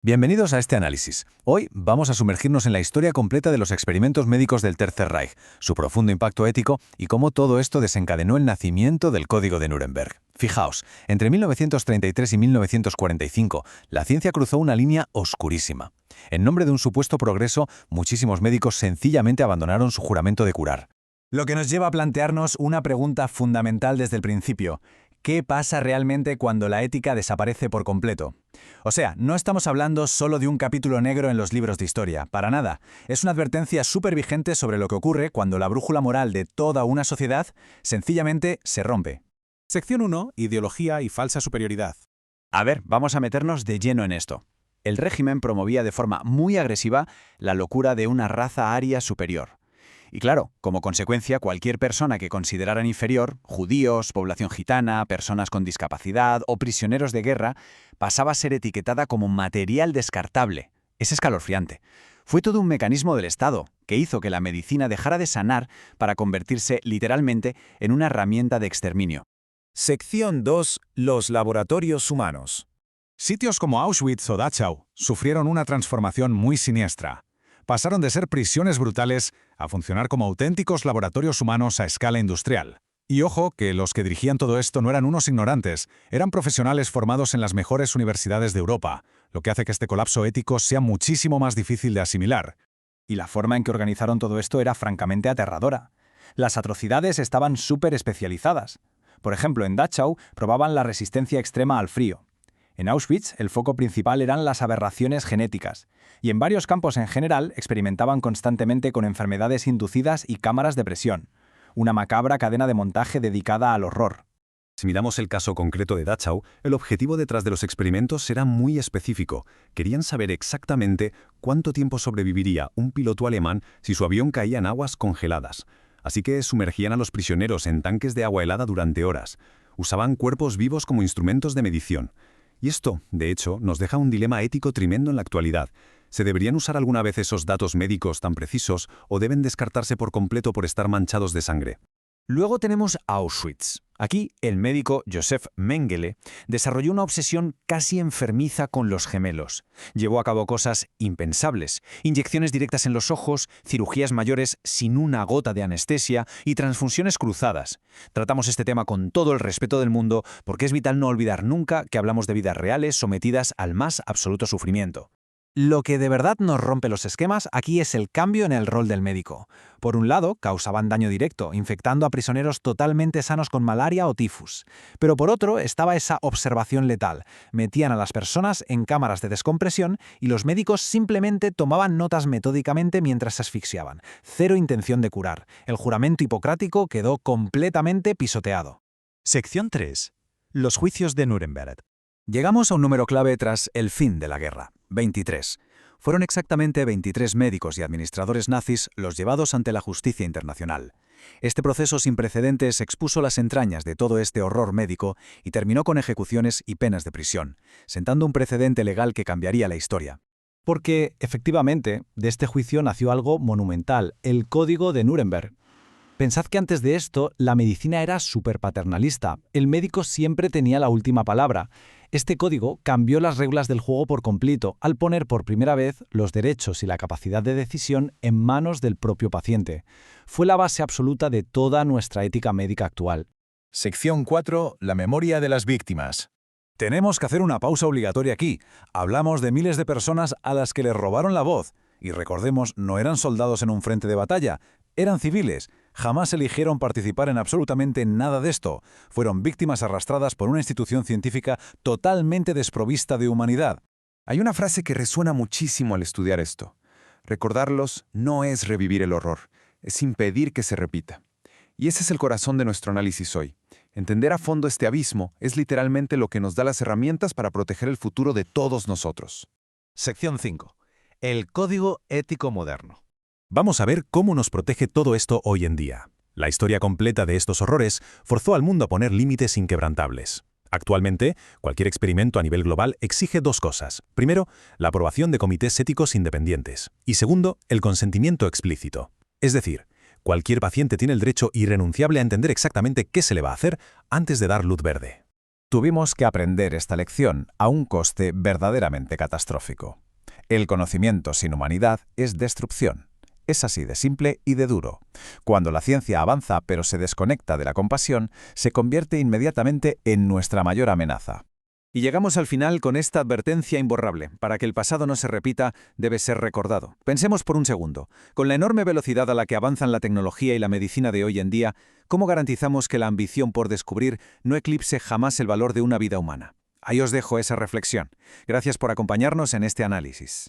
Bienvenidos a este análisis. Hoy vamos a sumergirnos en la historia completa de los experimentos médicos del Tercer Reich, su profundo impacto ético y cómo todo esto desencadenó el nacimiento del Código de Nuremberg. Fijaos, entre 1933 y 1945, la ciencia cruzó una línea oscurísima. En nombre de un supuesto progreso, muchísimos médicos sencillamente abandonaron su juramento de curar. Lo que nos lleva a plantearnos una pregunta fundamental desde el principio. ¿Qué pasa realmente cuando la ética desaparece por completo? O sea, no estamos hablando solo de un capítulo negro en los libros de historia, para nada. Es una advertencia súper vigente sobre lo que ocurre cuando la brújula moral de toda una sociedad sencillamente se rompe. Sección 1. Ideología y falsa superioridad. A ver, vamos a meternos de lleno en esto. El régimen promovía de forma muy agresiva la locura de una raza aria superior. Y claro, como consecuencia, cualquier persona que consideraran inferior, judíos, población gitana, personas con discapacidad o prisioneros de guerra, pasaba a ser etiquetada como material descartable. Es escalofriante. Fue todo un mecanismo del Estado, que hizo que la medicina dejara de sanar para convertirse literalmente en una herramienta de exterminio. Sección 2. Los laboratorios humanos. Sitios como Auschwitz o Dachau sufrieron una transformación muy siniestra. Pasaron de ser prisiones brutales a funcionar como auténticos laboratorios humanos a escala industrial. Y ojo, que los que dirigían todo esto no eran unos ignorantes, eran profesionales formados en las mejores universidades de Europa, lo que hace que este colapso ético sea muchísimo más difícil de asimilar. Y la forma en que organizaron todo esto era francamente aterradora. Las atrocidades estaban súper especializadas. Por ejemplo, en Dachau probaban la resistencia extrema al frío. En Auschwitz, el foco principal eran las aberraciones genéticas, y en varios campos en general experimentaban constantemente con enfermedades inducidas y cámaras de presión, una macabra cadena de montaje dedicada al horror. Si miramos el caso concreto de Dachau, el objetivo detrás de los experimentos era muy específico. Querían saber exactamente cuánto tiempo sobreviviría un piloto alemán si su avión caía en aguas congeladas. Así que sumergían a los prisioneros en tanques de agua helada durante horas. Usaban cuerpos vivos como instrumentos de medición. Y esto, de hecho, nos deja un dilema ético tremendo en la actualidad. ¿Se deberían usar alguna vez esos datos médicos tan precisos o deben descartarse por completo por estar manchados de sangre? Luego tenemos Auschwitz. Aquí, el médico Josef Mengele desarrolló una obsesión casi enfermiza con los gemelos. Llevó a cabo cosas impensables: inyecciones directas en los ojos, cirugías mayores sin una gota de anestesia y transfusiones cruzadas. Tratamos este tema con todo el respeto del mundo porque es vital no olvidar nunca que hablamos de vidas reales sometidas al más absoluto sufrimiento. Lo que de verdad nos rompe los esquemas aquí es el cambio en el rol del médico. Por un lado, causaban daño directo, infectando a prisioneros totalmente sanos con malaria o tifus. Pero por otro, estaba esa observación letal. Metían a las personas en cámaras de descompresión y los médicos simplemente tomaban notas metódicamente mientras se asfixiaban. Cero intención de curar. El juramento hipocrático quedó completamente pisoteado. Sección 3. Los juicios de Nuremberg. Llegamos a un número clave tras el fin de la guerra: 23. Fueron exactamente 23 médicos y administradores nazis los llevados ante la justicia internacional. Este proceso sin precedentes expuso las entrañas de todo este horror médico y terminó con ejecuciones y penas de prisión, sentando un precedente legal que cambiaría la historia. Porque, efectivamente, de este juicio nació algo monumental: el Código de Nuremberg. Pensad que antes de esto, la medicina era súper paternalista. El médico siempre tenía la última palabra. Este código cambió las reglas del juego por completo al poner por primera vez los derechos y la capacidad de decisión en manos del propio paciente. Fue la base absoluta de toda nuestra ética médica actual. Sección 4. La memoria de las víctimas. Tenemos que hacer una pausa obligatoria aquí. Hablamos de miles de personas a las que les robaron la voz. Y recordemos, no eran soldados en un frente de batalla, eran civiles. Jamás eligieron participar en absolutamente nada de esto. Fueron víctimas arrastradas por una institución científica totalmente desprovista de humanidad. Hay una frase que resuena muchísimo al estudiar esto. Recordarlos no es revivir el horror, es impedir que se repita. Y ese es el corazón de nuestro análisis hoy. Entender a fondo este abismo es literalmente lo que nos da las herramientas para proteger el futuro de todos nosotros. Sección 5. El Código Ético Moderno. Vamos a ver cómo nos protege todo esto hoy en día. La historia completa de estos horrores forzó al mundo a poner límites inquebrantables. Actualmente, cualquier experimento a nivel global exige dos cosas. Primero, la aprobación de comités éticos independientes. Y segundo, el consentimiento explícito. Es decir, cualquier paciente tiene el derecho irrenunciable a entender exactamente qué se le va a hacer antes de dar luz verde. Tuvimos que aprender esta lección a un coste verdaderamente catastrófico. El conocimiento sin humanidad es destrucción. Es así de simple y de duro. Cuando la ciencia avanza pero se desconecta de la compasión, se convierte inmediatamente en nuestra mayor amenaza. Y llegamos al final con esta advertencia imborrable. Para que el pasado no se repita, debe ser recordado. Pensemos por un segundo. Con la enorme velocidad a la que avanzan la tecnología y la medicina de hoy en día, ¿cómo garantizamos que la ambición por descubrir no eclipse jamás el valor de una vida humana? Ahí os dejo esa reflexión. Gracias por acompañarnos en este análisis.